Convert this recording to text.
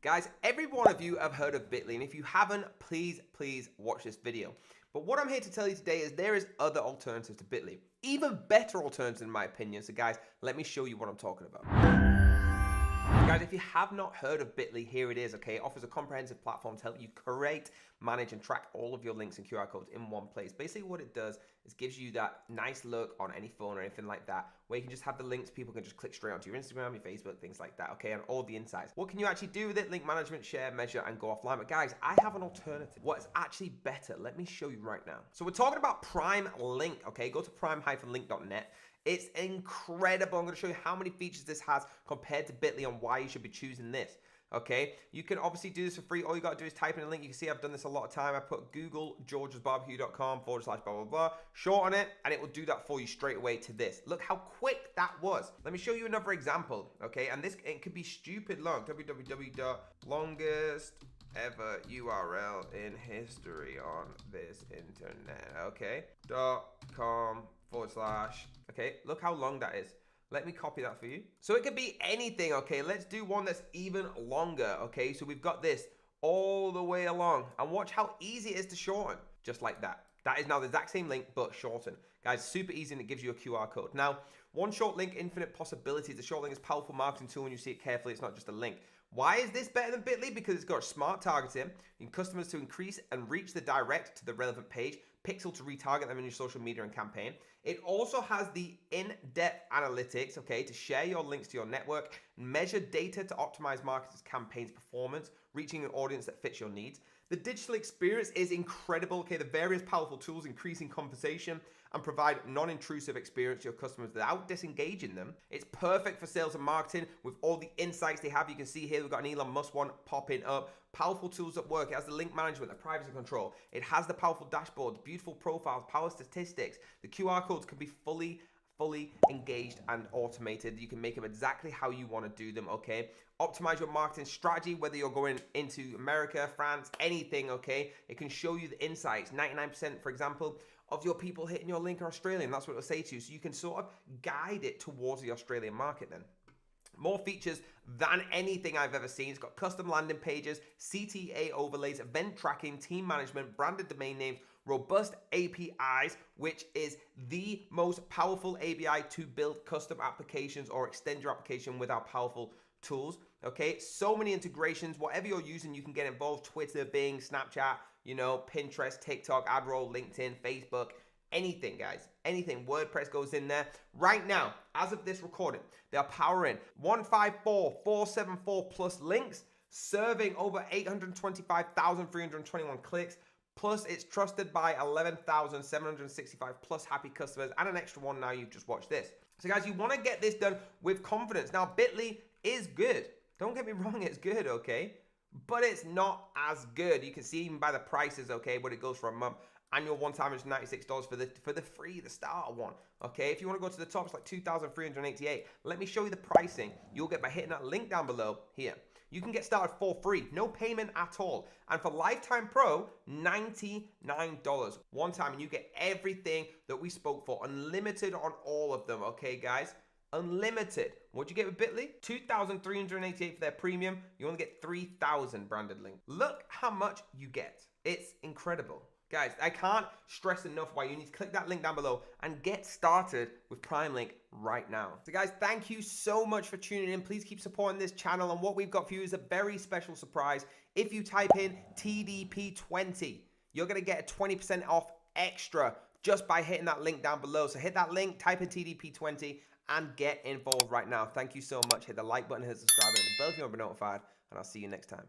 Guys, every one of you have heard of Bitly, and if you haven't, please watch this video. But what I'm here to tell you today is there is other alternatives to Bitly, even better alternatives in my opinion. So guys, let me show you what I'm talking about. Guys, if you have not heard of Bitly, here it is, okay? It offers a comprehensive platform to help you create, manage, and track all of your links and QR codes in one place. Basically, what it does is gives you that nice look on any phone or anything like that, where you can just have the links, people can just click straight onto your Instagram, your Facebook, things like that, okay? And all the insights. What can you actually do with it? Link management, share, measure, and go offline. But guys, I have an alternative. What's actually better? Let me show you right now. So we're talking about Prime Link, okay? Go to prime-link.net. It's incredible. I'm going to show you how many features this has compared to Bitly and why you should be choosing this. Okay, you can obviously do this for free. All you got to do is type in a link. You can see I've done this a lot of time. I put Google georgesbarbecue.com/blah, shorten it, and it will do that for you straight away to this. Look how quick that was. Let me show you another example. Okay, and this, it could be stupid long. www.longest ever URL in history on this internet. Okay, .com/. Okay, look how long that is. Let me copy that for you. So it could be anything, okay? Let's do one that's even longer, okay? So we've got this all the way along. And watch how easy it is to shorten, just like that. That is now the exact same link, but shortened. Guys, super easy, and it gives you a QR code. Now, one short link, infinite possibilities. The short link is a powerful marketing tool when you see it carefully. It's not just a link. Why is this better than Bitly? Because it's got smart targeting, in customers to increase and reach the direct to the relevant page, Pixel to retarget them in your social media and campaign. It also has the in-depth analytics, okay, to share your links to your network, measure data to optimize marketers' campaigns' performance, reaching an audience that fits your needs. The digital experience is incredible, okay? The various powerful tools increasing conversation and provide non-intrusive experience to your customers without disengaging them. It's perfect for sales and marketing with all the insights they have. You can see here we've got an Elon Musk one popping up. Powerful tools at work. It has the link management, the privacy control. It has the powerful dashboard, beautiful profiles, power statistics. The QR codes can be fully engaged and automated. You can make them exactly how you want to do them, okay? Optimize your marketing strategy, whether you're going into America, France, anything, okay? It can show you the insights. 99%, for example, of your people hitting your link are Australian. That's what it'll say to you. So you can sort of guide it towards the Australian market then. More features than anything I've ever seen. It's got custom landing pages, CTA overlays, event tracking, team management, branded domain names, robust APIs, which is the most powerful API to build custom applications or extend your application with our powerful tools. Okay, so many integrations. Whatever you're using, you can get involved. Twitter, Bing, Snapchat, you know, Pinterest, TikTok, AdRoll, LinkedIn, Facebook. Anything, guys, anything. WordPress goes in there. Right now, as of this recording, they are powering 154,474 plus links, serving over 825,321 clicks, plus it's trusted by 11,765 plus happy customers, and an extra one now you've just watched this. So guys, you want to get this done with confidence. Now, Bitly is good. Don't get me wrong, it's good, okay? But it's not as good. You can see even by the prices, okay, what it goes for a month. Annual one time is $96 for the free, the starter one. Okay, if you want to go to the top, it's like $2,388. Let me show you the pricing. You'll get by hitting that link down below here. You can get started for free, no payment at all. And for Lifetime Pro, $99 one time, and you get everything that we spoke for, unlimited on all of them. Okay, guys. Unlimited. What'd you get with Bitly? $2,388 for their premium. You only get 3,000 branded links. Look how much you get. It's incredible. Guys, I can't stress enough why you need to click that link down below and get started with Prime Link right now. So guys, thank you so much for tuning in. Please keep supporting this channel, and what we've got for you is a very special surprise. If you type in TDP20, you're going to get a 20% off extra just by hitting that link down below. So hit that link, type in TDP20, and get involved right now. Thank you so much. Hit the like button, hit the subscribe button, and the bell if you want to be notified, and I'll see you next time.